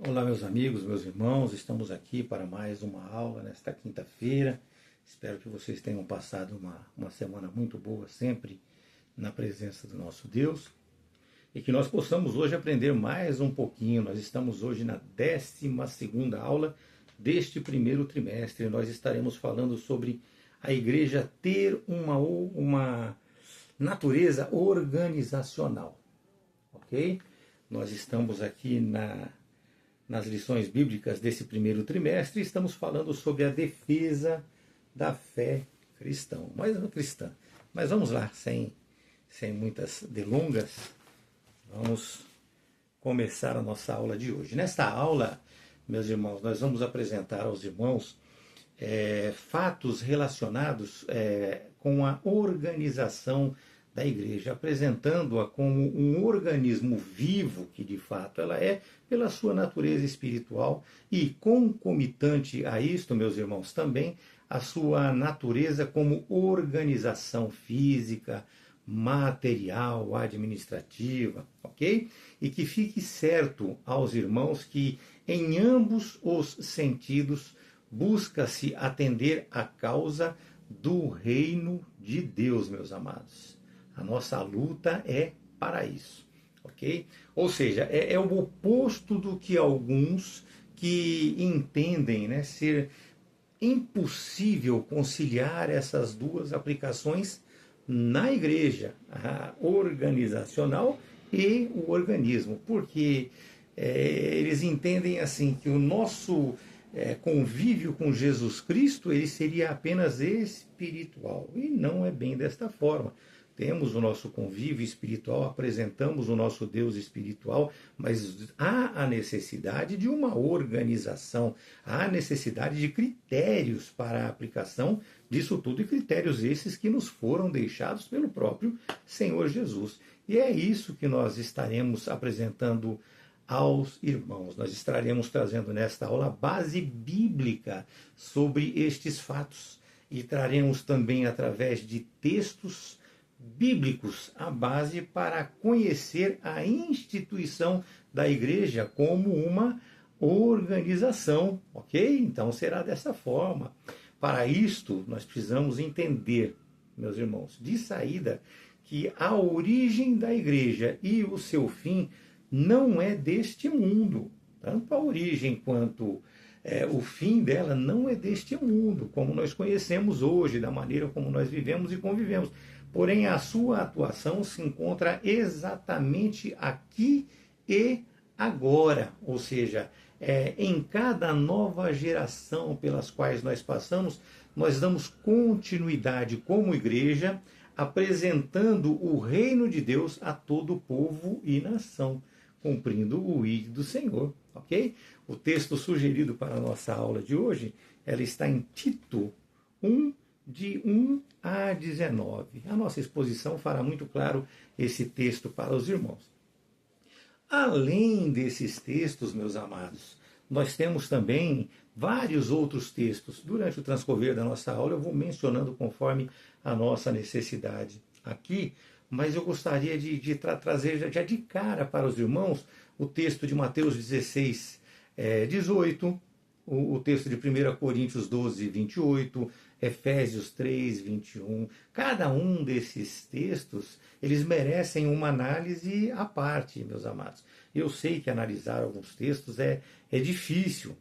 Olá, meus amigos, meus irmãos, estamos aqui para mais uma aula nesta quinta-feira. Espero que vocês tenham passado uma semana muito boa, sempre na presença do nosso Deus, e que nós possamos hoje aprender mais um pouquinho. Nós estamos hoje na 12ª aula deste primeiro trimestre. Nós estaremos falando sobre a igreja ter uma natureza organizacional, ok? Nós estamos aqui nas lições bíblicas desse primeiro trimestre, estamos falando sobre a defesa da fé cristã. Mas vamos lá, sem muitas delongas, vamos começar a nossa aula de hoje. Nesta aula, meus irmãos, nós vamos apresentar aos irmãos fatos relacionados com a organização da igreja, apresentando-a como um organismo vivo, que de fato ela é, pela sua natureza espiritual, e concomitante a isto, meus irmãos, também a sua natureza como organização física, material, administrativa, ok? E que fique certo aos irmãos que em ambos os sentidos busca-se atender à causa do reino de Deus, meus amados. A nossa luta é para isso, ok? Ou seja, é o oposto do que alguns que entendem, né, ser impossível conciliar essas duas aplicações na igreja, a organizacional e o organismo, porque eles entendem assim que o nosso convívio com Jesus Cristo ele seria apenas espiritual, e não é bem desta forma. Temos o nosso convívio espiritual, apresentamos o nosso Deus espiritual, mas há a necessidade de uma organização, há a necessidade de critérios para a aplicação disso tudo, e critérios esses que nos foram deixados pelo próprio Senhor Jesus. E é isso que nós estaremos apresentando aos irmãos. Nós estaremos trazendo nesta aula a base bíblica sobre estes fatos, e traremos também, através de textos bíblicos, a base para conhecer a instituição da igreja como uma organização, ok? Então será dessa forma. Para isto, nós precisamos entender, meus irmãos, de saída, que a origem da igreja e o seu fim não é deste mundo. Tanto a origem quanto o fim dela não é deste mundo, como nós conhecemos hoje, da maneira como nós vivemos e convivemos. Porém, a sua atuação se encontra exatamente aqui e agora, ou seja, em cada nova geração pelas quais nós passamos, nós damos continuidade como igreja, apresentando o reino de Deus a todo povo e nação, cumprindo o ID do Senhor, ok? O texto sugerido para a nossa aula de hoje, ela está em Tito 1, de 1 a 19. A nossa exposição fará muito claro esse texto para os irmãos. Além desses textos, meus amados, nós temos também vários outros textos. Durante o transcorrer da nossa aula eu vou mencionando conforme a nossa necessidade aqui, mas eu gostaria de trazer já de cara para os irmãos o texto de Mateus 16, 18, o texto de 1 Coríntios 12, 28, Efésios 3, 21. Cada um desses textos, eles merecem uma análise à parte, meus amados. Eu sei que analisar alguns textos é difícil,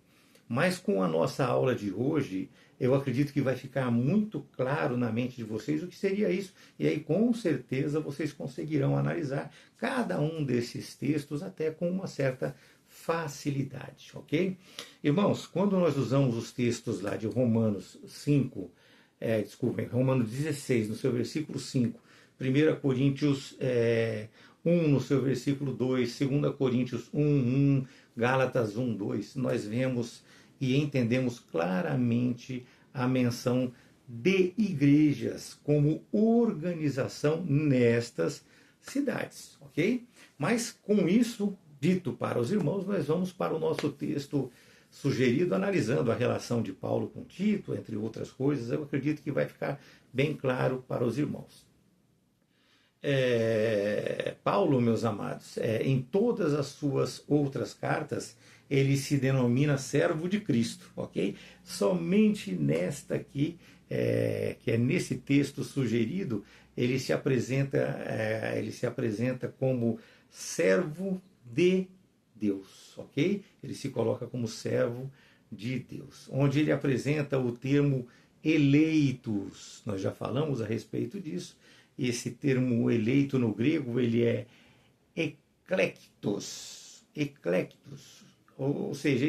mas com a nossa aula de hoje, eu acredito que vai ficar muito claro na mente de vocês o que seria isso. E aí, com certeza, vocês conseguirão analisar cada um desses textos até com uma certa facilidade, ok? Irmãos, quando nós usamos os textos lá de Romanos 5, Romanos 16, no seu versículo 5, 1 Coríntios 1, no seu versículo 2, 2 Coríntios 1, 1, Gálatas 1, 2, nós vemos e entendemos claramente a menção de igrejas como organização nestas cidades, ok? Mas com isso dito para os irmãos, nós vamos para o nosso texto sugerido, analisando a relação de Paulo com Tito, entre outras coisas. Eu acredito que vai ficar bem claro para os irmãos. Paulo, meus amados, em todas as suas outras cartas, ele se denomina servo de Cristo, ok? Somente nesta aqui, que é nesse texto sugerido, ele se apresenta como servo de Deus, ok? Ele se coloca como servo de Deus, onde ele apresenta o termo eleitos. Nós já falamos a respeito disso. Esse termo eleito no grego, ele é eclectos, eclectos. Ou seja,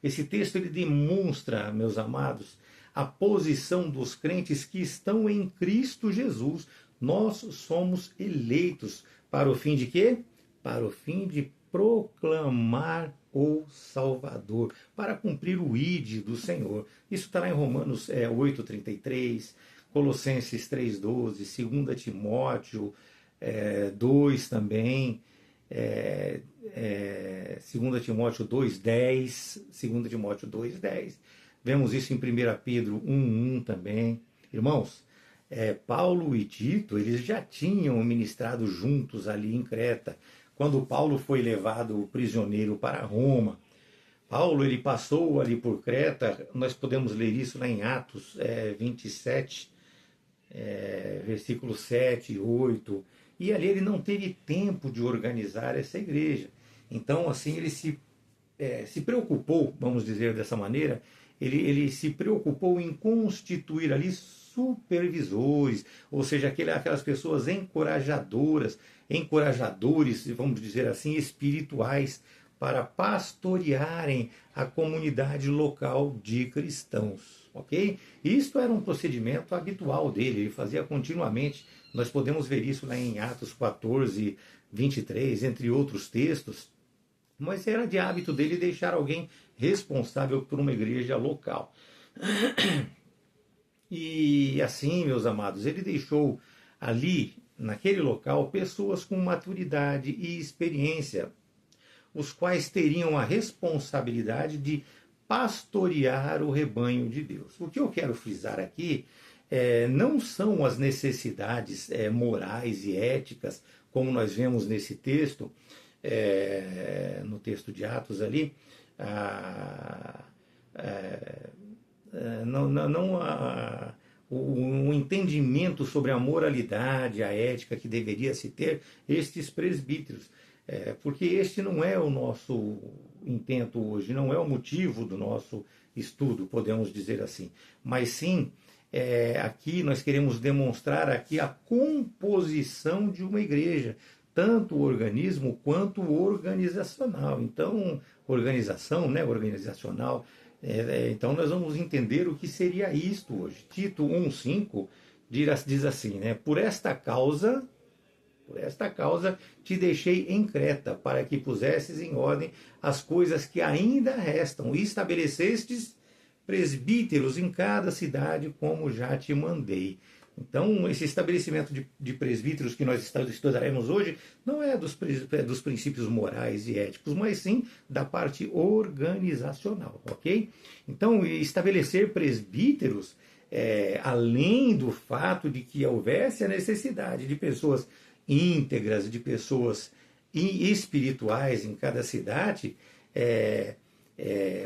esse texto ele demonstra, meus amados, a posição dos crentes que estão em Cristo Jesus. Nós somos eleitos para o fim de quê? Para o fim de proclamar o Salvador, para cumprir o ide do Senhor. Isso está lá em Romanos 8,33, Colossenses 3,12, 2 Timóteo 2 também, 2 Timóteo 2,10, 2 Timóteo 2,10. Vemos isso em 1 Pedro 1,1 também. Irmãos, Paulo e Tito, eles já tinham ministrado juntos ali em Creta. Quando Paulo foi levado prisioneiro para Roma, Paulo ele passou ali por Creta. Nós podemos ler isso lá em Atos 27, versículos 7 e 8. E ali ele não teve tempo de organizar essa igreja. Então, assim, ele se preocupou, vamos dizer dessa maneira, ele se preocupou em constituir ali supervisores, ou seja, aquelas pessoas encorajadores, vamos dizer assim, espirituais, para pastorearem a comunidade local de cristãos, ok? Isto era um procedimento habitual dele, ele fazia continuamente. Nós podemos ver isso lá em Atos 14, 23, entre outros textos. Mas era de hábito dele deixar alguém responsável por uma igreja local. E assim, meus amados, ele deixou ali, naquele local, pessoas com maturidade e experiência, os quais teriam a responsabilidade de pastorear o rebanho de Deus. O que eu quero frisar aqui não são as necessidades morais e éticas, como nós vemos nesse texto, no texto de Atos ali, o entendimento sobre a moralidade, a ética que deveria se ter estes presbíteros. Porque este não é o nosso intento hoje, não é o motivo do nosso estudo, podemos dizer assim. Mas sim, aqui nós queremos demonstrar aqui a composição de uma igreja, tanto o organismo quanto o organizacional. Então, organização, né, organizacional. Então, nós vamos entender o que seria isto hoje. Tito 1,5 diz assim, né? Por esta causa te deixei em Creta, para que pusesses em ordem as coisas que ainda restam, e estabelecestes presbíteros em cada cidade, como já te mandei. Então, esse estabelecimento de presbíteros que nós estudaremos hoje não é dos princípios morais e éticos, mas sim da parte organizacional, ok? Então, estabelecer presbíteros, além do fato de que houvesse a necessidade de pessoas íntegras, de pessoas espirituais em cada cidade,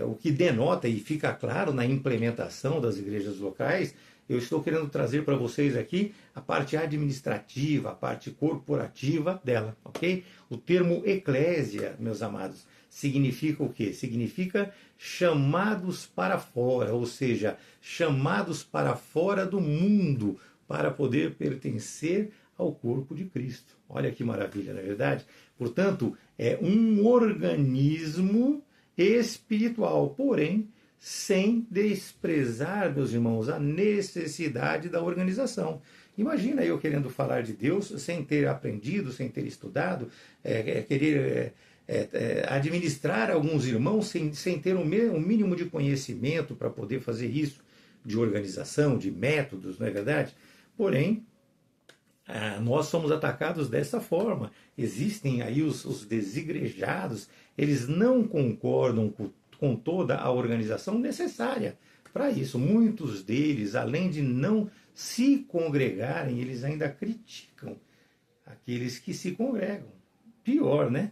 o que denota e fica claro na implementação das igrejas locais. Eu estou querendo trazer para vocês aqui a parte administrativa, a parte corporativa dela, ok? O termo eclésia, meus amados, significa o quê? Significa chamados para fora, ou seja, chamados para fora do mundo, para poder pertencer ao corpo de Cristo. Olha que maravilha, não é verdade? Portanto, é um organismo espiritual, porém, sem desprezar, meus irmãos, a necessidade da organização. Imagina eu querendo falar de Deus sem ter aprendido, sem ter estudado, querer administrar alguns irmãos sem ter um mínimo de conhecimento para poder fazer isso, de organização, de métodos, não é verdade? Porém, nós somos atacados dessa forma. Existem aí os desigrejados, eles não concordam com toda a organização necessária para isso. Muitos deles, além de não se congregarem, eles ainda criticam aqueles que se congregam. Pior, né?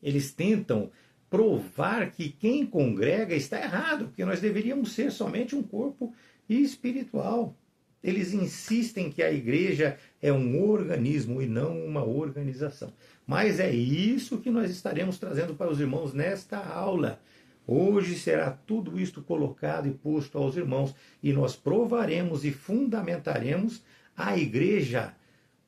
Eles tentam provar que quem congrega está errado, porque nós deveríamos ser somente um corpo espiritual. Eles insistem que a igreja é um organismo e não uma organização. Mas é isso que nós estaremos trazendo para os irmãos nesta aula. Hoje será tudo isto colocado e posto aos irmãos, e nós provaremos e fundamentaremos a igreja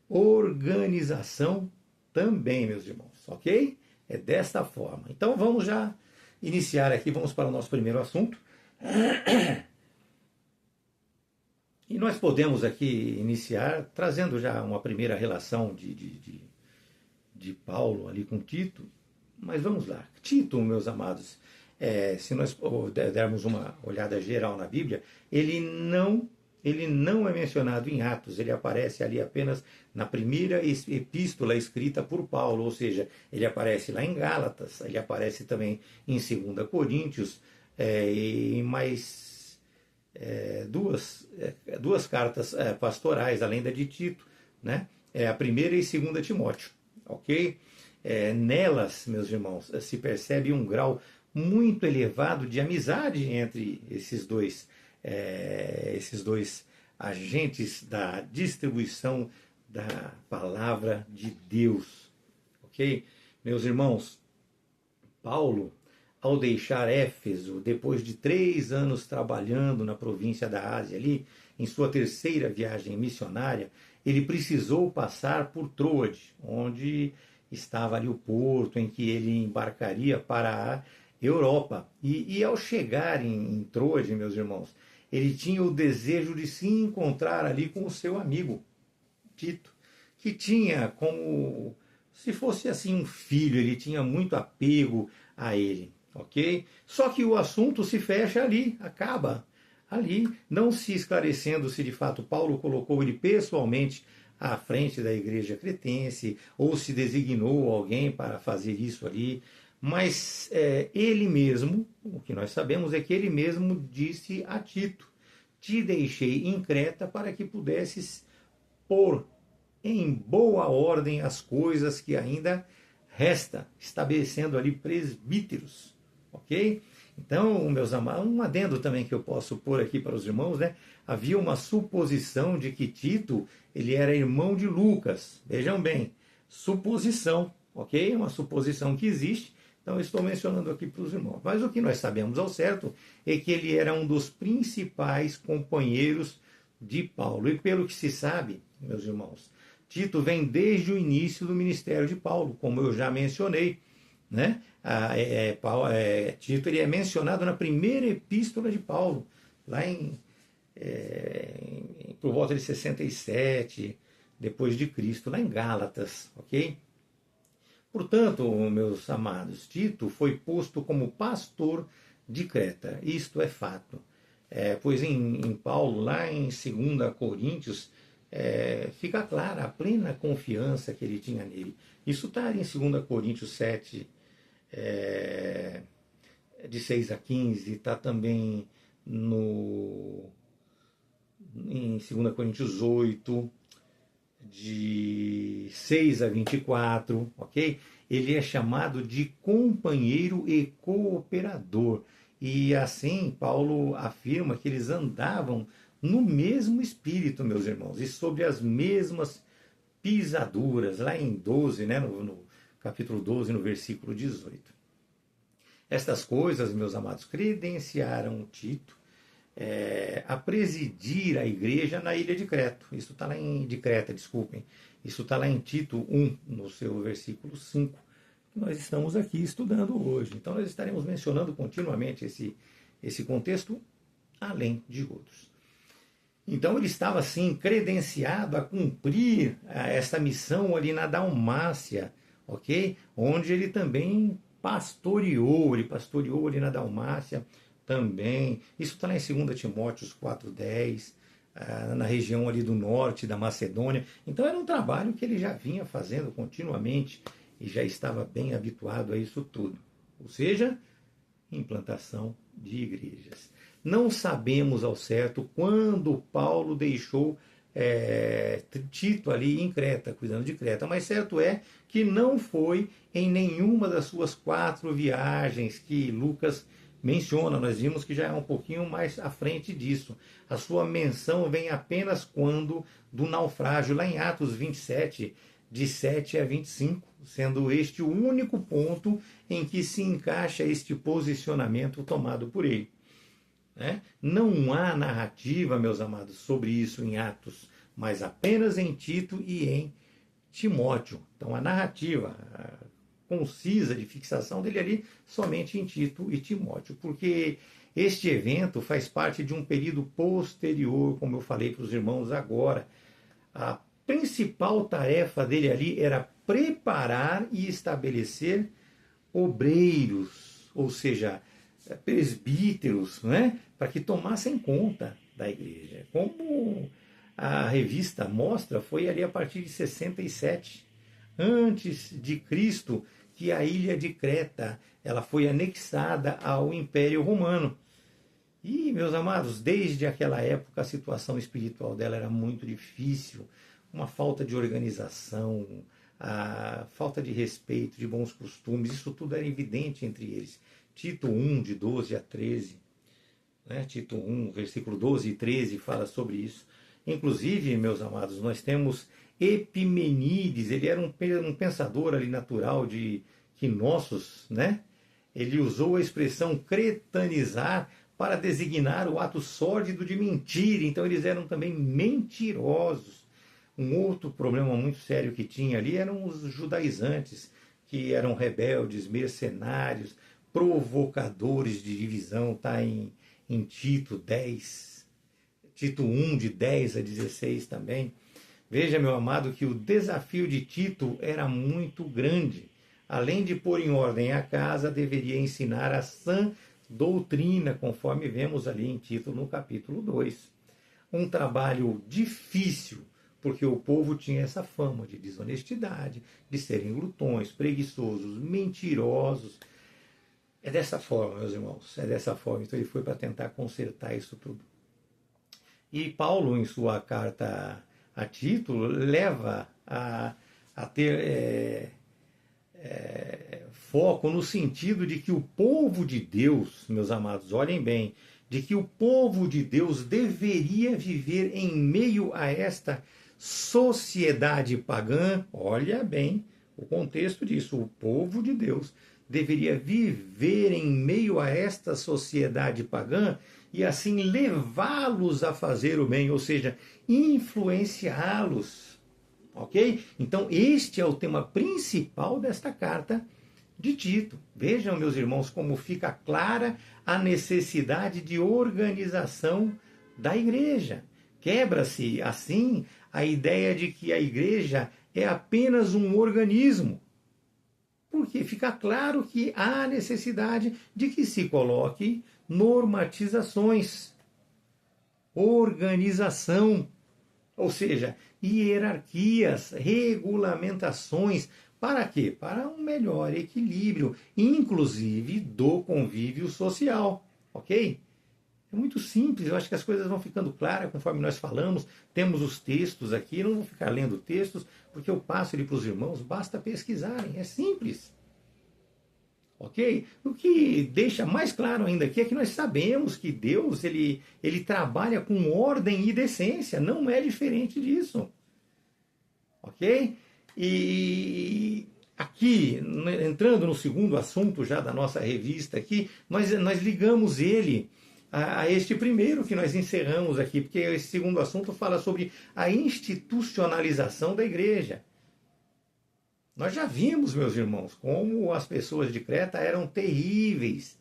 organização também, meus irmãos, ok? É desta forma. Então vamos já iniciar aqui, vamos para o nosso primeiro assunto. E nós podemos aqui iniciar trazendo já uma primeira relação de Paulo ali com Tito. Mas vamos lá. Tito, meus amados, se nós dermos uma olhada geral na Bíblia, ele não é mencionado em Atos, ele aparece ali apenas na primeira epístola escrita por Paulo, ou seja, ele aparece lá em Gálatas, ele aparece também em 2 Coríntios, e em mais duas cartas pastorais, além da de Tito, né? A primeira e 2 Timóteo, ok? Nelas, meus irmãos, se percebe um grau muito elevado de amizade entre esses dois agentes da distribuição da palavra de Deus, ok? Meus irmãos, Paulo, ao deixar Éfeso, depois de 3 anos trabalhando na província da Ásia, ali, em sua terceira viagem missionária, ele precisou passar por Troade, onde estava ali o porto em que ele embarcaria para a Europa. E ao chegar em Troade, meus irmãos, ele tinha o desejo de se encontrar ali com o seu amigo, Tito, que tinha como se fosse assim um filho, ele tinha muito apego a ele, ok? Só que o assunto se fecha ali, acaba ali, não se esclarecendo se de fato Paulo colocou ele pessoalmente à frente da igreja cretense, ou se designou alguém para fazer isso ali, mas ele mesmo, o que nós sabemos é que ele mesmo disse a Tito: te deixei em Creta para que pudesses pôr em boa ordem as coisas que ainda resta, estabelecendo ali presbíteros, ok? Então, meus amados, um adendo também que eu posso pôr aqui para os irmãos, né? Havia uma suposição de que Tito, ele era irmão de Lucas. Vejam bem, suposição, ok? Uma suposição que existe. Então, eu estou mencionando aqui para os irmãos. Mas o que nós sabemos ao certo é que ele era um dos principais companheiros de Paulo. E pelo que se sabe, meus irmãos, Tito vem desde o início do ministério de Paulo, como eu já mencionei, né? Tito ele é mencionado na primeira epístola de Paulo, lá por volta de 67 depois de Cristo, lá em Gálatas, ok? Portanto, meus amados, Tito foi posto como pastor de Creta. Isto é fato. Pois em Paulo, lá em 2 Coríntios, fica clara a plena confiança que ele tinha nele. Isso está em 2 Coríntios 7, de 6 a 15, está também em 2 Coríntios 8, de 6 a 24, ok? Ele é chamado de companheiro e cooperador. E assim, Paulo afirma que eles andavam no mesmo espírito, meus irmãos, e sobre as mesmas pisaduras, lá em 12, né, no capítulo 12, no versículo 18. Estas coisas, meus amados, credenciaram Tito a presidir a igreja na ilha de Creta. Isso está lá de Creta, desculpem. Isso está lá em Tito 1, no seu versículo 5, que nós estamos aqui estudando hoje. Então nós estaremos mencionando continuamente esse contexto, além de outros. Então ele estava assim credenciado a cumprir essa missão ali na Dalmácia, ok? Onde ele também pastoreou, ali na Dalmácia também. Isso está lá em 2 Timóteo 4,10, na região ali do norte da Macedônia. Então era um trabalho que ele já vinha fazendo continuamente e já estava bem habituado a isso tudo. Ou seja, implantação de igrejas. Não sabemos ao certo quando Paulo deixou Tito ali em Creta, cuidando de Creta. Mas certo é que não foi em nenhuma das suas 4 viagens que Lucas menciona. Nós vimos que já é um pouquinho mais à frente disso. A sua menção vem apenas quando do naufrágio, lá em Atos 27, de 7 a 25, sendo este o único ponto em que se encaixa este posicionamento tomado por ele. Não há narrativa, meus amados, sobre isso em Atos, mas apenas em Tito e em Timóteo. Então a narrativa concisa de fixação dele ali somente em Tito e Timóteo, porque este evento faz parte de um período posterior, como eu falei para os irmãos agora. A principal tarefa dele ali era preparar e estabelecer obreiros, ou seja, presbíteros, para que tomassem conta da igreja. Como a revista mostra, foi ali a partir de 67 antes de Cristo que a ilha de Creta ela foi anexada ao Império Romano. E, meus amados, desde aquela época a situação espiritual dela era muito difícil, uma falta de organização, a falta de respeito, de bons costumes, isso tudo era evidente entre eles. Tito 1, de 12 a 13, Tito 1, versículo 12 e 13 fala sobre isso. Inclusive, meus amados, nós temos Epimenides, ele era um pensador ali natural de Knossos, Ele usou a expressão cretanizar para designar o ato sórdido de mentir, então eles eram também mentirosos. Um outro problema muito sério que tinha ali eram os judaizantes, que eram rebeldes, mercenários, provocadores de divisão, está em Tito 10, Tito 1, de 10 a 16 também. Veja, meu amado, que o desafio de Tito era muito grande. Além de pôr em ordem a casa, deveria ensinar a sã doutrina, conforme vemos ali em Tito no capítulo 2. Um trabalho difícil, porque o povo tinha essa fama de desonestidade, de serem glutões, preguiçosos, mentirosos. É dessa forma, meus irmãos, é dessa forma. Então ele foi para tentar consertar isso tudo. E Paulo, em sua carta a Tito, leva a ter foco no sentido de que o povo de Deus, meus amados, olhem bem, de que o povo de Deus deveria viver em meio a esta sociedade pagã. Olha bem o contexto disso, o povo de Deus deveria viver em meio a esta sociedade pagã e assim levá-los a fazer o bem, ou seja, influenciá-los. Ok? Então este é o tema principal desta carta de Tito. Vejam, meus irmãos, como fica clara a necessidade de organização da igreja. Quebra-se, assim, a ideia de que a igreja é apenas um organismo. Porque fica claro que há necessidade de que se coloque normatizações, organização, ou seja, hierarquias, regulamentações. Para quê? Para um melhor equilíbrio, inclusive do convívio social, ok? É muito simples, eu acho que as coisas vão ficando claras conforme nós falamos. Temos os textos aqui, não vou ficar lendo textos, porque eu passo ele para os irmãos, basta pesquisarem, é simples. Ok? O que deixa mais claro ainda aqui é que nós sabemos que Deus ele trabalha com ordem e decência, não é diferente disso. Ok? E aqui, entrando no segundo assunto já da nossa revista aqui, nós ligamos ele a este primeiro que nós encerramos aqui, porque esse segundo assunto fala sobre a institucionalização da igreja. Nós já vimos, meus irmãos, como as pessoas de Creta eram terríveis.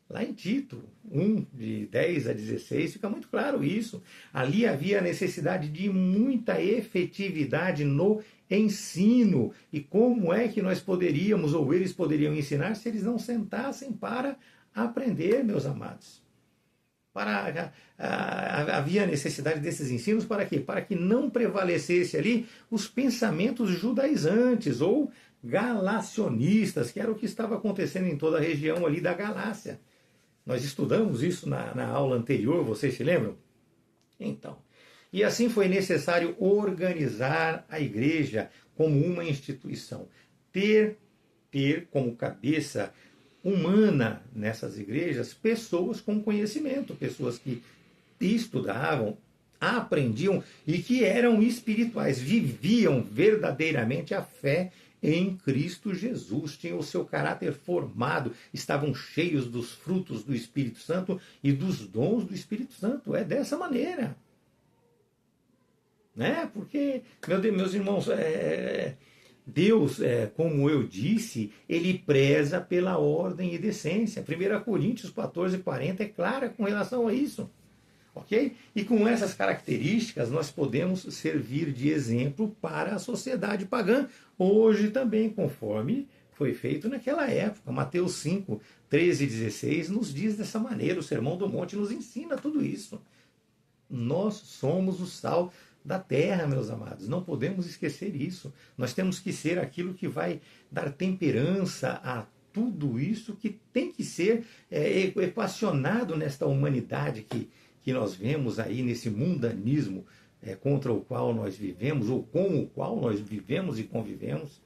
Lá em Tito 1, de 10 a 16, fica muito claro isso. Ali havia a necessidade de muita efetividade no ensino. E como é que nós poderíamos, ou eles poderiam ensinar, se eles não sentassem para aprender, meus amados? Havia necessidade desses ensinos para quê? Para que não prevalecesse ali os pensamentos judaizantes ou galacionistas, que era o que estava acontecendo em toda a região ali da Galácia. Nós estudamos isso na aula anterior, vocês se lembram? Então, E assim foi necessário organizar a igreja como uma instituição. Ter como cabeça humana nessas igrejas pessoas com conhecimento, pessoas que estudavam, aprendiam e que eram espirituais, viviam verdadeiramente a fé em Cristo Jesus, tinham o seu caráter formado, estavam cheios dos frutos do Espírito Santo e dos dons do Espírito Santo. É dessa maneira. Né? Porque, meus irmãos, Deus, como eu disse, ele preza pela ordem e decência. 1 Coríntios 14:40 é clara com relação a isso. Ok? E com essas características nós podemos servir de exemplo para a sociedade pagã, hoje também, conforme foi feito naquela época. Mateus 5, 13 e 16 nos diz dessa maneira, o Sermão do Monte nos ensina tudo isso. Nós somos o sal da terra, meus amados. Não podemos esquecer isso. Nós temos que ser aquilo que vai dar temperança a tudo isso que tem que ser equacionado nesta humanidade que nós vemos aí, nesse mundanismo contra o qual nós vivemos, ou com o qual nós vivemos e convivemos.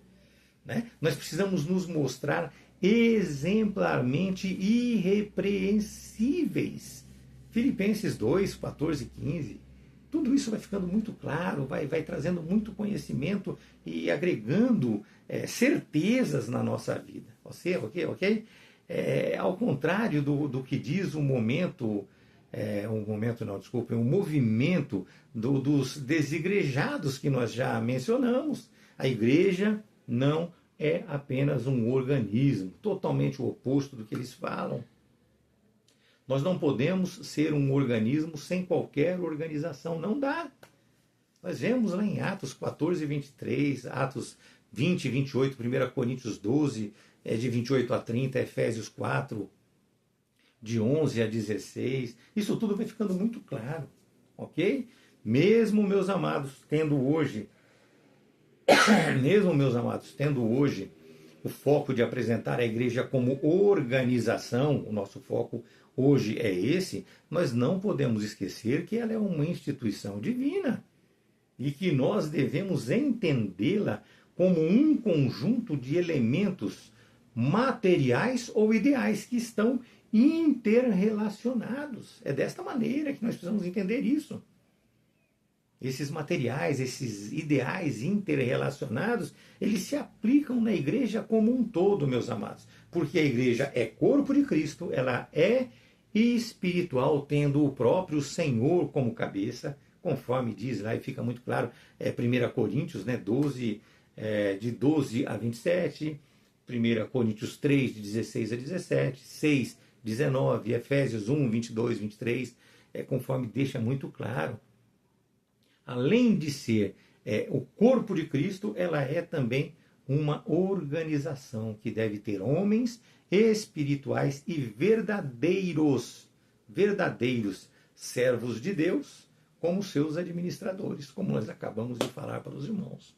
Né? Nós precisamos nos mostrar exemplarmente irrepreensíveis. Filipenses 2, 14 e 15. Tudo isso vai ficando muito claro, vai trazendo muito conhecimento e agregando certezas na nossa vida. Ok? Ao contrário do que diz o movimento dos desigrejados que nós já mencionamos. A igreja não é apenas um organismo, totalmente o oposto do que eles falam. Nós não podemos ser um organismo sem qualquer organização, não dá. Nós vemos lá em Atos 14 e 23, Atos 20 e 28, 1 Coríntios 12, de 28 a 30, Efésios 4, de 11 a 16, isso tudo vai ficando muito claro, ok? Mesmo, meus amados, tendo hoje o foco de apresentar a igreja como organização, o nosso foco hoje é esse, nós não podemos esquecer que ela é uma instituição divina e que nós devemos entendê-la como um conjunto de elementos materiais ou ideais que estão interrelacionados. É desta maneira que nós precisamos entender isso. Esses materiais, esses ideais interrelacionados, eles se aplicam na igreja como um todo, meus amados. Porque a igreja é corpo de Cristo, ela é espiritual, tendo o próprio Senhor como cabeça, conforme diz lá, e fica muito claro, 1 Coríntios 12, de 12 a 27, 1 Coríntios 3, de 16 a 17, 6, 19, Efésios 1, 22, 23, conforme deixa muito claro. Além de ser o corpo de Cristo, ela é também uma organização que deve ter homens espirituais e verdadeiros servos de Deus como seus administradores, como nós acabamos de falar para os irmãos.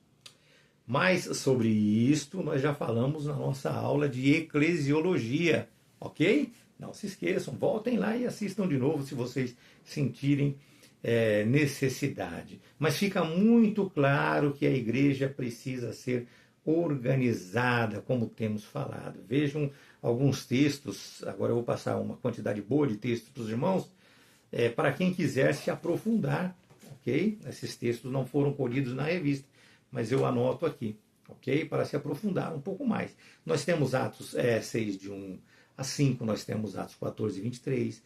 Mas sobre isto nós já falamos na nossa aula de eclesiologia, ok? Não se esqueçam, voltem lá e assistam de novo se vocês sentirem necessidade. Mas fica muito claro que a igreja precisa ser organizada, como temos falado. Vejam alguns textos, agora eu vou passar uma quantidade boa de textos para os irmãos, para quem quiser se aprofundar, ok? Esses textos não foram colhidos na revista, mas eu anoto aqui, ok? Para se aprofundar um pouco mais. Nós temos Atos 6, de 1 a 5, nós temos Atos 14 e 23,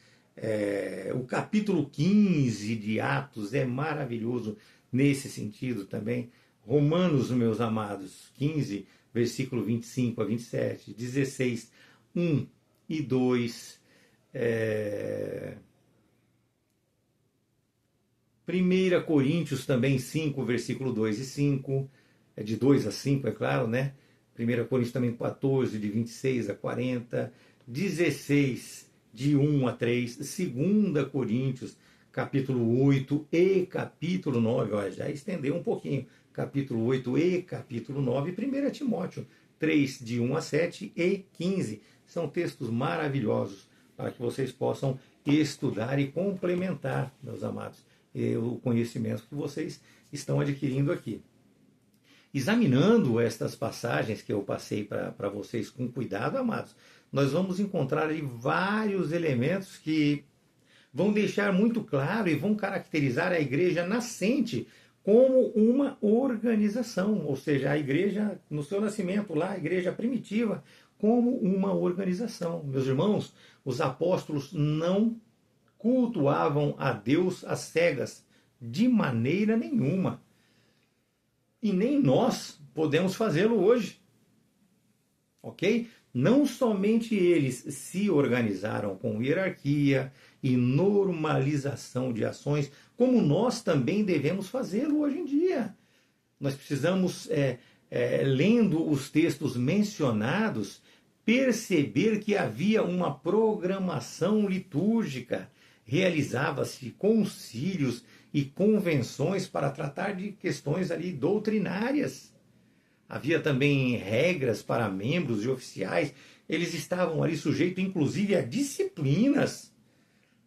o capítulo 15 de Atos é maravilhoso nesse sentido também. Romanos, meus amados, 15, versículo 25 a 27, 16, 1 e 2, 1 Coríntios também 5, versículo 2 e 5, de 2 a 5, é claro, né? 1 Coríntios também 14, de 26 a 40, 16, de 1 a 3, 2 Coríntios, capítulo 8 e capítulo 9, ó, já estendeu um pouquinho, capítulo 8 e capítulo 9, 1 Timóteo 3, de 1 a 7 e 15. São textos maravilhosos para que vocês possam estudar e complementar, meus amados. o conhecimento que vocês estão adquirindo aqui. Examinando estas passagens que eu passei para vocês com cuidado, amados, nós vamos encontrar ali vários elementos que vão deixar muito claro e vão caracterizar a igreja nascente como uma organização, ou seja, a igreja no seu nascimento lá, a igreja primitiva, como uma organização. Meus irmãos, os apóstolos não cultuavam a Deus às cegas, de maneira nenhuma. E nem nós podemos fazê-lo hoje. Ok? Não somente eles se organizaram com hierarquia e normalização de ações, como nós também devemos fazê-lo hoje em dia. Nós precisamos, lendo os textos mencionados, perceber que havia uma programação litúrgica. Realizava-se concílios e convenções para tratar de questões ali doutrinárias. Havia também regras para membros e oficiais. Eles estavam ali sujeitos, inclusive, a disciplinas.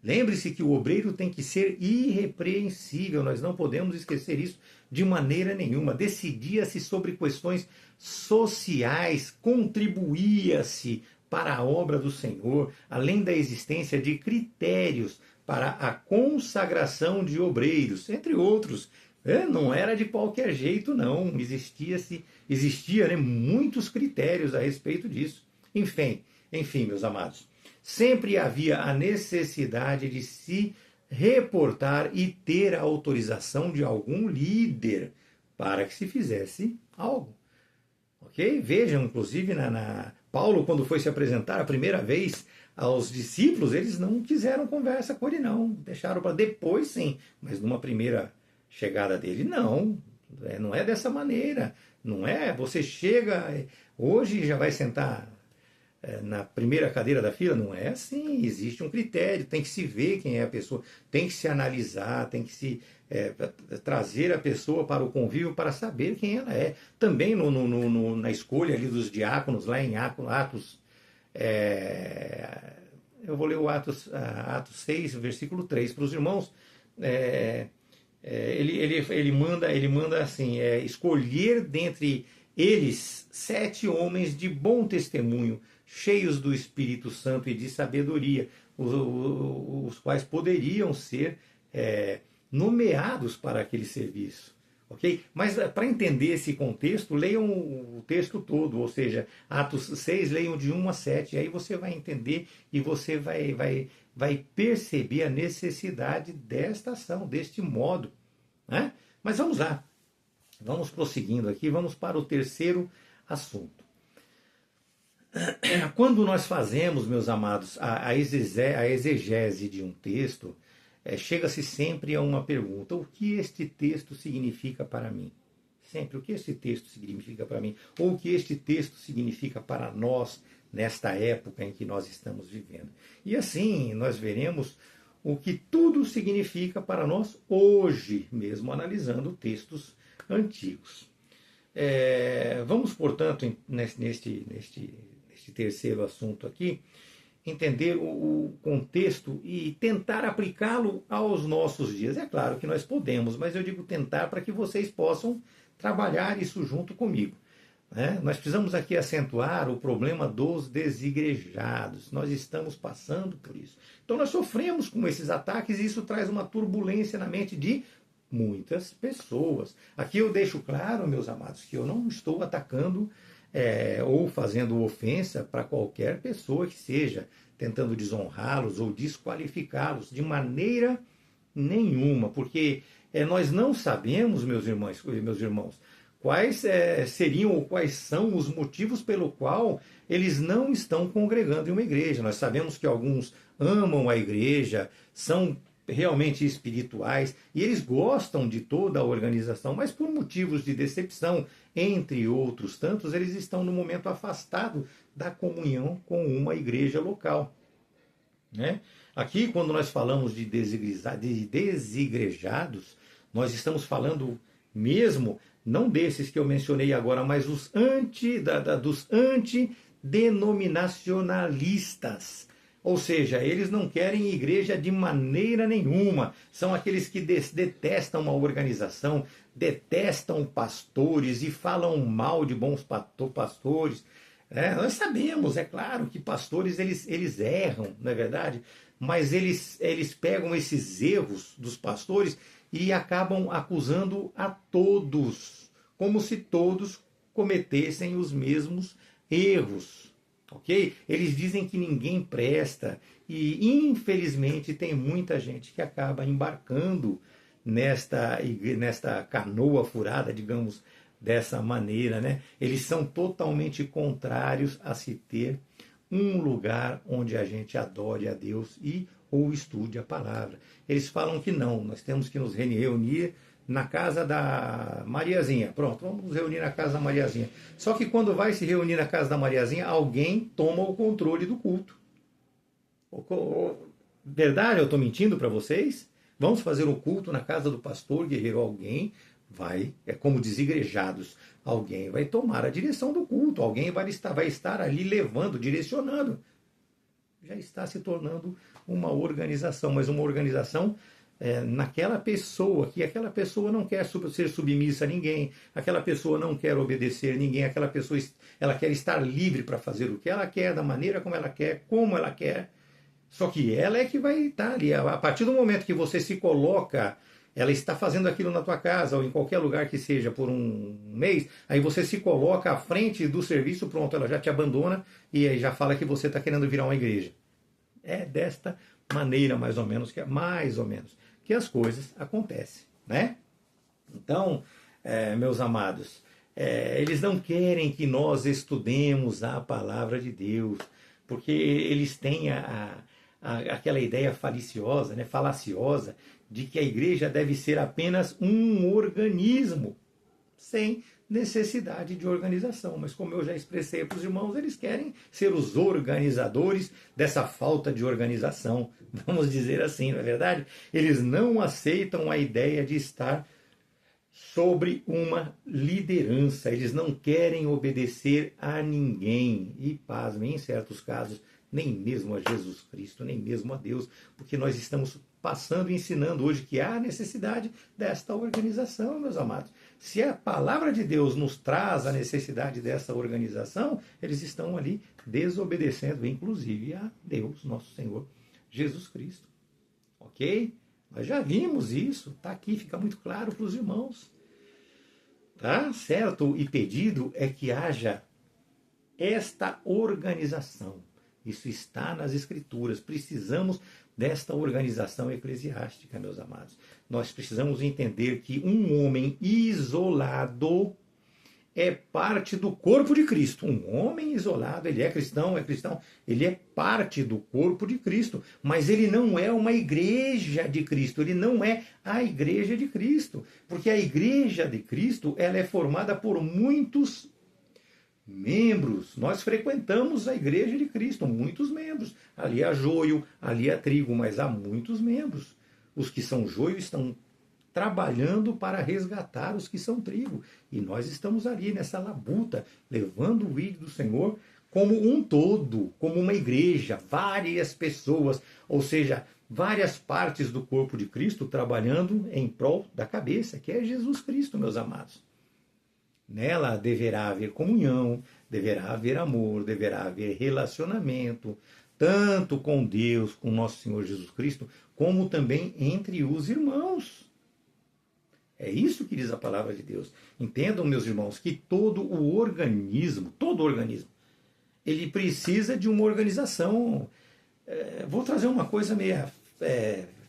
Lembre-se que o obreiro tem que ser irrepreensível. Nós não podemos esquecer isso de maneira nenhuma. Decidia-se sobre questões sociais, contribuía-se para a obra do Senhor, além da existência de critérios para a consagração de obreiros, entre outros. Não era de qualquer jeito, não. Existia muitos critérios a respeito disso. Enfim, meus amados, sempre havia a necessidade de se reportar e ter a autorização de algum líder para que se fizesse algo. Ok? Vejam, inclusive, Paulo, quando foi se apresentar a primeira vez aos discípulos, eles não quiseram conversa com ele, não. Deixaram para depois, sim. Mas numa primeira chegada dele, não. Não é dessa maneira. Não é, você chega, hoje já vai sentar na primeira cadeira da fila. Não é assim. Existe um critério, tem que se ver quem é a pessoa, tem que se analisar, tem que se trazer a pessoa para o convívio para saber quem ela é. Também na escolha ali dos diáconos, lá em Atos, eu vou ler o Atos 6, versículo 3 para os irmãos. Ele manda assim, escolher dentre eles 7 homens de bom testemunho, cheios do Espírito Santo e de sabedoria, os quais poderiam ser nomeados para aquele serviço. Okay? Mas para entender esse contexto, leiam o texto todo, ou seja, Atos 6, leiam de 1 a 7, e aí você vai entender e você vai perceber a necessidade desta ação, deste modo. Né? Mas vamos lá, vamos prosseguindo aqui, vamos para o terceiro assunto. Quando nós fazemos, meus amados, a exegese de um texto, chega-se sempre a uma pergunta: o que este texto significa para mim? Sempre, o que este texto significa para mim? Ou o que este texto significa para nós nesta época em que nós estamos vivendo? E assim nós veremos o que tudo significa para nós hoje, mesmo analisando textos antigos. Vamos, portanto, neste terceiro assunto aqui, entender o contexto e tentar aplicá-lo aos nossos dias. É claro que nós podemos, mas eu digo tentar para que vocês possam trabalhar isso junto comigo. Né? Nós precisamos aqui acentuar o problema dos desigrejados. Nós estamos passando por isso. Então nós sofremos com esses ataques e isso traz uma turbulência na mente de muitas pessoas. Aqui eu deixo claro, meus amados, que eu não estou atacando ou fazendo ofensa para qualquer pessoa que seja, tentando desonrá-los ou desqualificá-los de maneira nenhuma, porque nós não sabemos, meus irmãos, quais seriam ou quais são os motivos pelo qual eles não estão congregando em uma igreja. Nós sabemos que alguns amam a igreja, são realmente espirituais e eles gostam de toda a organização, mas por motivos de decepção, entre outros tantos, eles estão no momento afastado da comunhão com uma igreja local. Né? Aqui, quando nós falamos de desigrejados, nós estamos falando mesmo, não desses que eu mencionei agora, mas dos antidenominacionalistas. Ou seja, eles não querem igreja de maneira nenhuma. São aqueles que detestam a organização, detestam pastores e falam mal de bons pastores. Nós sabemos, é claro, que pastores eles erram, não é verdade? Mas eles pegam esses erros dos pastores e acabam acusando a todos, como se todos cometessem os mesmos erros, ok? Eles dizem que ninguém presta e, infelizmente, tem muita gente que acaba embarcando nesta canoa furada, digamos, dessa maneira, né? Eles são totalmente contrários a se ter um lugar onde a gente adore a Deus e ou estude a palavra. Eles falam que não, nós temos que nos reunir na casa da Mariazinha. Pronto, vamos nos reunir na casa da Mariazinha. Só que quando vai se reunir na casa da Mariazinha, alguém toma o controle do culto. Verdade? Eu estou mentindo para vocês? Vamos fazer um culto na casa do pastor guerreiro. Alguém vai, é como desigrejados, alguém vai tomar a direção do culto, alguém vai estar ali levando, direcionando. Já está se tornando uma organização, mas uma organização naquela pessoa, que aquela pessoa não quer ser submissa a ninguém, aquela pessoa não quer obedecer a ninguém, aquela pessoa ela quer estar livre para fazer o que ela quer, da maneira como ela quer, como ela quer. Só que ela é que vai estar ali. A partir do momento que você se coloca, ela está fazendo aquilo na tua casa ou em qualquer lugar que seja por um mês, aí você se coloca à frente do serviço, pronto, ela já te abandona e aí já fala que você está querendo virar uma igreja. É desta maneira, mais ou menos, que as coisas acontecem, né? Então, meus amados, eles não querem que nós estudemos a palavra de Deus, porque eles têm aquela ideia falaciosa, né, falaciosa, de que a igreja deve ser apenas um organismo, sem necessidade de organização. Mas como eu já expressei para os irmãos, eles querem ser os organizadores dessa falta de organização, vamos dizer assim, não é verdade? Eles não aceitam a ideia de estar sobre uma liderança, eles não querem obedecer a ninguém, e pasmem, em certos casos, nem mesmo a Jesus Cristo, nem mesmo a Deus, porque nós estamos passando e ensinando hoje que há necessidade desta organização, meus amados. Se a palavra de Deus nos traz a necessidade dessa organização, eles estão ali desobedecendo, inclusive a Deus, nosso Senhor Jesus Cristo. Ok? Nós já vimos isso, está aqui, fica muito claro para os irmãos. Tá? Certo e pedido é que haja esta organização. Isso está nas Escrituras. Precisamos desta organização eclesiástica, meus amados. Nós precisamos entender que um homem isolado é parte do corpo de Cristo. Um homem isolado, ele é cristão, ele é parte do corpo de Cristo. Mas ele não é uma igreja de Cristo, ele não é a igreja de Cristo. Porque a igreja de Cristo, ela é formada por muitos membros. Nós frequentamos a igreja de Cristo, muitos membros. Ali há joio, ali há trigo, mas há muitos membros. Os que são joio estão trabalhando para resgatar os que são trigo. E nós estamos ali nessa labuta, levando o vídeo do Senhor como um todo, como uma igreja, várias pessoas, ou seja, várias partes do corpo de Cristo trabalhando em prol da cabeça, que é Jesus Cristo, meus amados. Nela deverá haver comunhão, deverá haver amor, deverá haver relacionamento, tanto com Deus, com nosso Senhor Jesus Cristo, como também entre os irmãos. É isso que diz a palavra de Deus. Entendam, meus irmãos, que todo organismo, ele precisa de uma organização. Vou trazer uma coisa meio...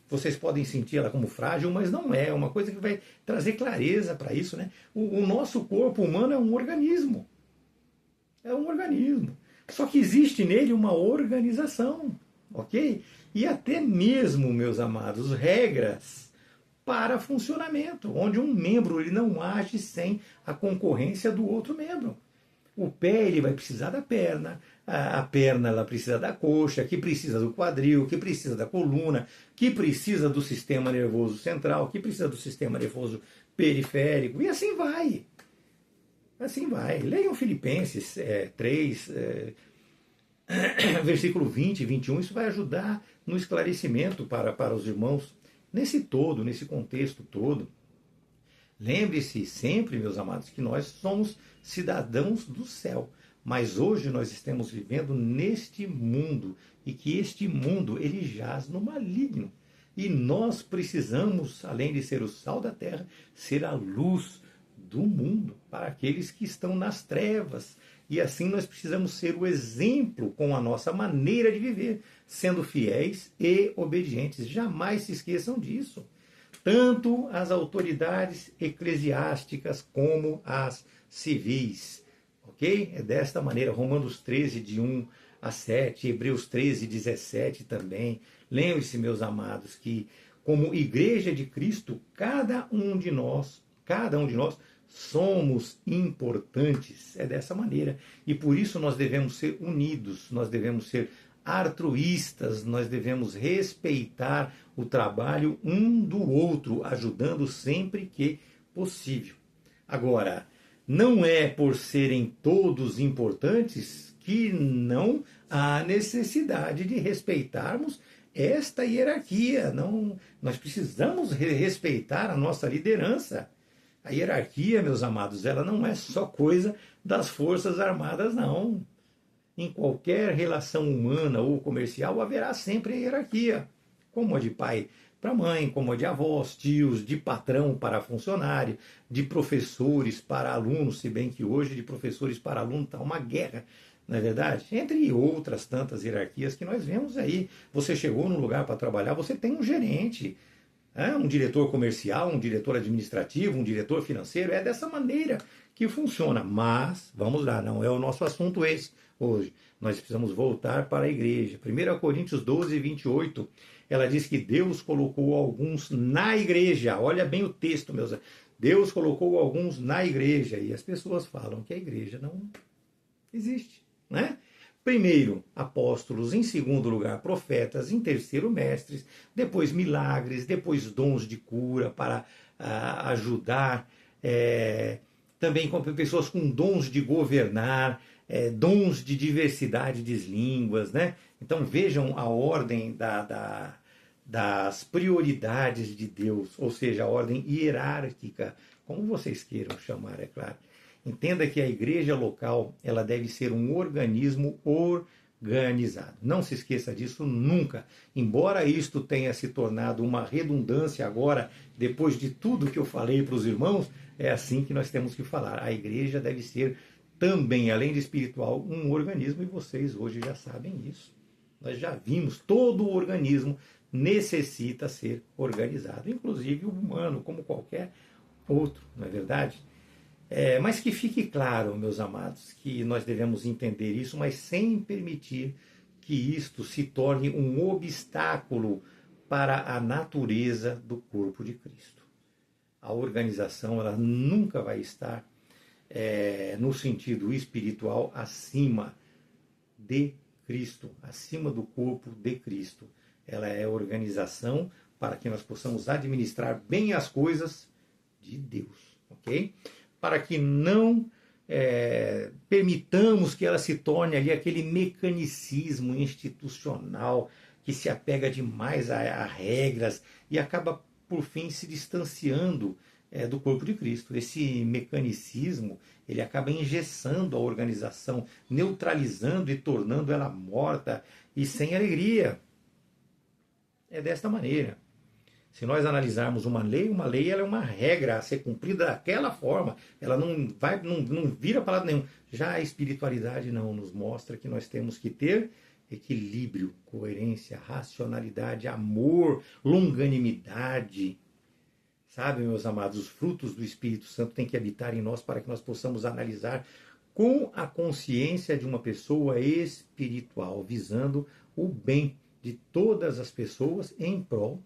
vocês podem sentir ela como frágil, mas não é. É uma coisa que vai trazer clareza para isso, né? O nosso corpo humano é um organismo. É um organismo. Só que existe nele uma organização, ok? E até mesmo, meus amados, regras para funcionamento, onde um membro ele não age sem a concorrência do outro membro. O pé ele vai precisar da perna, a perna ela precisa da coxa, que precisa do quadril, que precisa da coluna, que precisa do sistema nervoso central, que precisa do sistema nervoso periférico, e assim vai. Assim vai. Leiam Filipenses 3, versículo 20 e 21, isso vai ajudar no esclarecimento para os irmãos, nesse contexto todo. Lembre-se sempre, meus amados, que nós somos cidadãos do céu, mas hoje nós estamos vivendo neste mundo e que este mundo ele jaz no maligno. E nós precisamos, além de ser o sal da terra, ser a luz do mundo para aqueles que estão nas trevas. E assim nós precisamos ser o exemplo com a nossa maneira de viver, sendo fiéis e obedientes. Jamais se esqueçam disso. Tanto as autoridades eclesiásticas como as civis. Ok? É desta maneira, Romanos 13, de 1 a 7, Hebreus 13, 17 também. Lembre-se, meus amados, que como igreja de Cristo, cada um de nós somos importantes. É dessa maneira. E por isso nós devemos ser unidos, nós devemos ser altruístas, nós devemos respeitar o trabalho um do outro, ajudando sempre que possível. Agora, não é por serem todos importantes que não há necessidade de respeitarmos esta hierarquia. Não, nós precisamos respeitar a nossa liderança. A hierarquia, meus amados, ela não é só coisa das Forças Armadas, não. Em qualquer relação humana ou comercial haverá sempre a hierarquia, como a de pai para mãe, como a de avós, tios, de patrão para funcionário, de professores para alunos, se bem que hoje de professores para alunos está uma guerra, não é verdade? Entre outras tantas hierarquias que nós vemos aí. Você chegou num lugar para trabalhar, você tem um gerente, um diretor comercial, um diretor administrativo, um diretor financeiro. É dessa maneira que funciona. Mas, vamos lá, não é o nosso assunto esse hoje. Nós precisamos voltar para a igreja. 1 Coríntios 12, 28, ela diz que Deus colocou alguns na igreja. Olha bem o texto, meus amigos. Deus colocou alguns na igreja. E as pessoas falam que a igreja não existe, né? Primeiro, apóstolos, em segundo lugar, profetas, em terceiro, mestres, depois milagres, depois dons de cura para ajudar, também com pessoas com dons de governar, dons de diversidade de línguas, né? Então vejam a ordem das prioridades de Deus, ou seja, a ordem hierárquica, como vocês queiram chamar, é claro. Entenda que a igreja local ela deve ser um organismo organizado. Não se esqueça disso nunca. Embora isto tenha se tornado uma redundância agora, depois de tudo que eu falei para os irmãos, é assim que nós temos que falar. A igreja deve ser também, além de espiritual, um organismo, e vocês hoje já sabem isso. Nós já vimos, todo o organismo necessita ser organizado, inclusive o humano, como qualquer outro, não é verdade? Mas que fique claro, meus amados, que nós devemos entender isso, mas sem permitir que isto se torne um obstáculo para a natureza do corpo de Cristo. A organização ela nunca vai estar no sentido espiritual acima de Cristo, acima do corpo de Cristo. Ela é organização para que nós possamos administrar bem as coisas de Deus, ok? Para que não permitamos que ela se torne ali aquele mecanicismo institucional que se apega demais a regras e acaba, por fim, se distanciando do corpo de Cristo. Esse mecanicismo ele acaba engessando a organização, neutralizando e tornando ela morta e sem alegria. É desta maneira. Se nós analisarmos uma lei ela é uma regra a ser cumprida daquela forma. Ela não vira para lado nenhum. Já a espiritualidade não nos mostra que nós temos que ter equilíbrio, coerência, racionalidade, amor, longanimidade. Sabe, meus amados, os frutos do Espírito Santo têm que habitar em nós para que nós possamos analisar com a consciência de uma pessoa espiritual, visando o bem de todas as pessoas em prol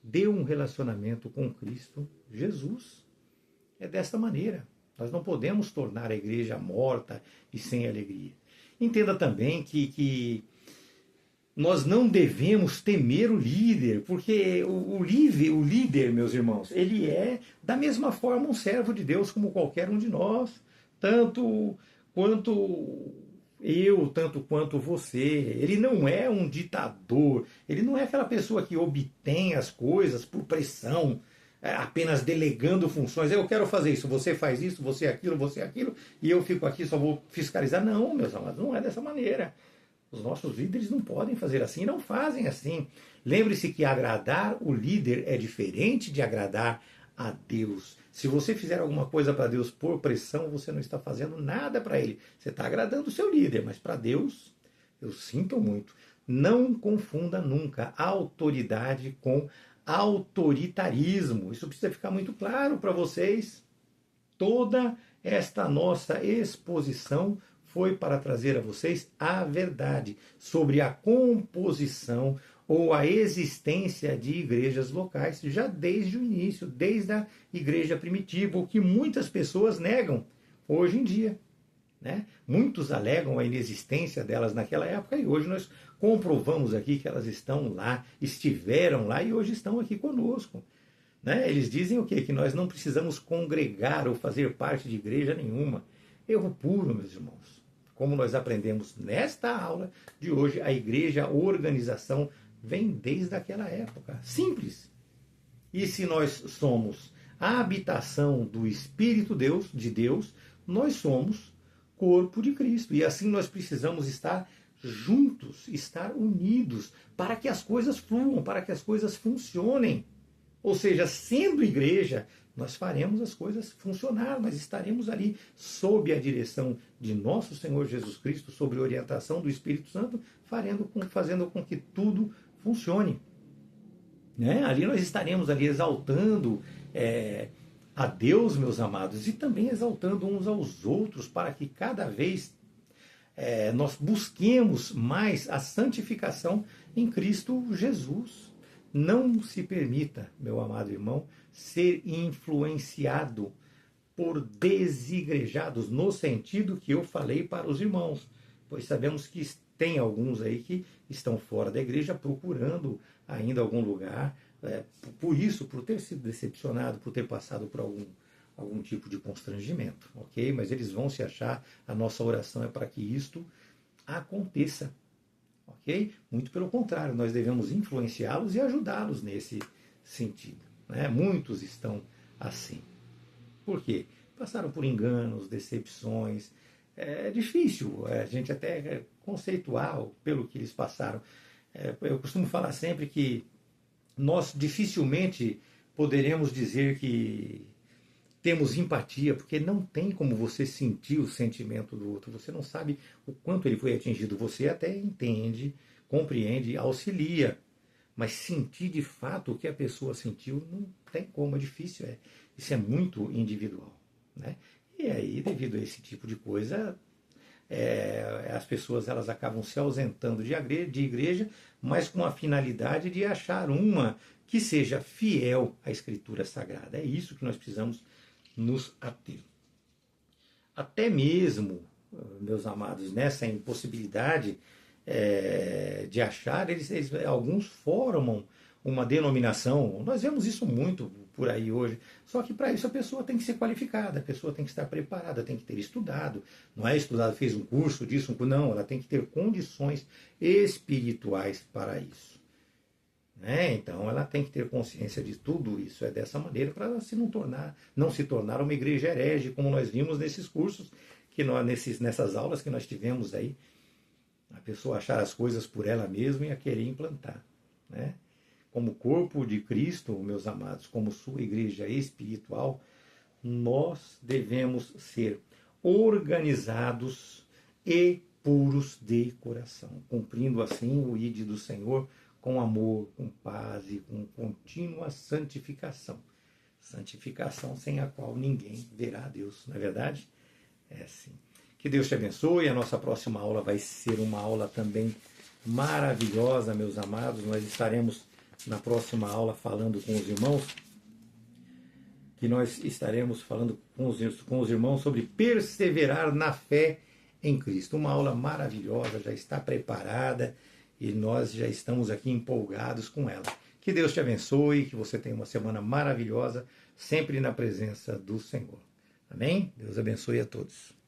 de um relacionamento com Cristo Jesus. É desta maneira. Nós não podemos tornar a igreja morta e sem alegria. Entenda também que nós não devemos temer o líder, porque o líder, meus irmãos, ele é da mesma forma um servo de Deus como qualquer um de nós, tanto quanto eu tanto quanto você. Ele não é um ditador, ele não é aquela pessoa que obtém as coisas por pressão, apenas delegando funções. Eu quero fazer isso, você faz isso, você aquilo, e eu fico aqui, só vou fiscalizar. Não, meus amados, não é dessa maneira. Os nossos líderes não podem fazer assim, não fazem assim. Lembre-se que agradar o líder é diferente de agradar a Deus. Se você fizer alguma coisa para Deus por pressão, você não está fazendo nada para Ele. Você está agradando o seu líder, mas para Deus, eu sinto muito. Não confunda nunca autoridade com autoritarismo. Isso precisa ficar muito claro para vocês. Toda esta nossa exposição foi para trazer a vocês a verdade sobre a composição ou a existência de igrejas locais, já desde o início, desde a igreja primitiva, o que muitas pessoas negam hoje em dia. Né? Muitos alegam a inexistência delas naquela época e hoje nós comprovamos aqui que elas estão lá, estiveram lá e hoje estão aqui conosco. Né? Eles dizem o quê? Que nós não precisamos congregar ou fazer parte de igreja nenhuma. Erro puro, meus irmãos. Como nós aprendemos nesta aula de hoje, a igreja, a organização, vem desde aquela época. Simples. E se nós somos a habitação do Espírito de Deus, nós somos corpo de Cristo. E assim nós precisamos estar juntos, estar unidos, para que as coisas fluam, para que as coisas funcionem. Ou seja, sendo igreja, nós faremos as coisas funcionar, nós estaremos ali sob a direção de nosso Senhor Jesus Cristo, sob a orientação do Espírito Santo, fazendo com que tudo funcione. Né? Ali nós estaremos ali exaltando a Deus, meus amados, e também exaltando uns aos outros, para que cada vez nós busquemos mais a santificação em Cristo Jesus. Não se permita, meu amado irmão, ser influenciado por desigrejados, no sentido que eu falei para os irmãos, pois sabemos que tem alguns aí que estão fora da igreja procurando ainda algum lugar, por isso, por ter sido decepcionado, por ter passado por algum tipo de constrangimento, ok? Mas eles vão se achar, a nossa oração é para que isto aconteça. Okay? Muito pelo contrário, nós devemos influenciá-los e ajudá-los nesse sentido. Né? Muitos estão assim. Por quê? Passaram por enganos, decepções. É difícil a gente até conceituar pelo que eles passaram. Eu costumo falar sempre que nós dificilmente poderemos dizer que temos empatia, porque não tem como você sentir o sentimento do outro. Você não sabe o quanto ele foi atingido. Você até entende, compreende, auxilia. Mas sentir de fato o que a pessoa sentiu não tem como, é difícil. Isso é muito individual. Né? E aí, devido a esse tipo de coisa, as pessoas elas acabam se ausentando de igreja, mas com a finalidade de achar uma que seja fiel à Escritura Sagrada. É isso que nós precisamos nos ater. Até mesmo, meus amados, nessa impossibilidade de achar, alguns formam uma denominação. Nós vemos isso muito por aí hoje. Só que para isso a pessoa tem que ser qualificada, a pessoa tem que estar preparada, tem que ter estudado. Não é estudado, fez um curso disso, não. Ela tem que ter condições espirituais para isso. Então ela tem que ter consciência de tudo isso. É dessa maneira para ela não se tornar uma igreja herege, como nós vimos nesses cursos, nessas aulas que nós tivemos aí. A pessoa achar as coisas por ela mesma e a querer implantar. Né? Como corpo de Cristo, meus amados, como sua igreja espiritual, nós devemos ser organizados e puros de coração, cumprindo assim o ID do Senhor, com amor, com paz e com contínua santificação. Santificação sem a qual ninguém verá a Deus, não é verdade? É assim. Que Deus te abençoe. A nossa próxima aula vai ser uma aula também maravilhosa, meus amados. Nós estaremos na próxima aula falando com os irmãos, que nós estaremos falando com os irmãos sobre perseverar na fé em Cristo. Uma aula maravilhosa, já está preparada. E nós já estamos aqui empolgados com ela. Que Deus te abençoe, que você tenha uma semana maravilhosa, sempre na presença do Senhor. Amém? Deus abençoe a todos.